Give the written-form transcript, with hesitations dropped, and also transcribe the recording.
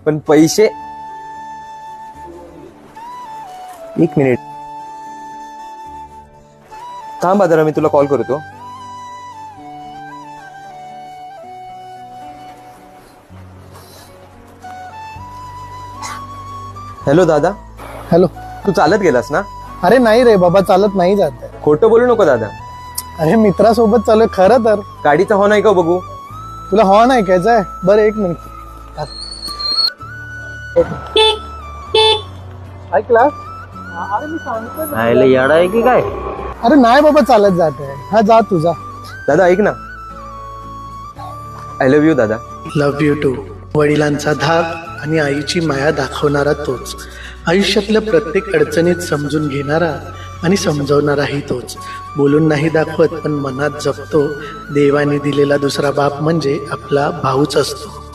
पण पैसे, एक मिनिट थांब जरा, मी तुला कॉल करतो. हॅलो दादा. हॅलो. तू चालत गेलास ना? अरे नाही रे बाबा, चालत नाही जात आहे. खोटं बोलू नको दादा. अरे मित्रासोबत चालू खरं तर. गाडीचा हॉर्न आहे का बघू? तुला हॉर्न ऐकायचा आहे? बरं एक मिनिट. ऐकला? येडा आहे की काय? अरे नाही बाबा, चालत जात आहे. हा जा तुझा. दादा ऐक ना, आय लव्ह यू दादा. Love you too. वडिलांचा धाक आणि आईची माया दाखवणारा तोच, आयुष्यातल्या प्रत्येक अडचणीत समजून घेणारा आणि समजवणाराही तोच. बोलून नाही दाखवत पण मनात जपतो. देवाने दिलेला दुसरा बाप म्हणजे आपला भाऊच असतो.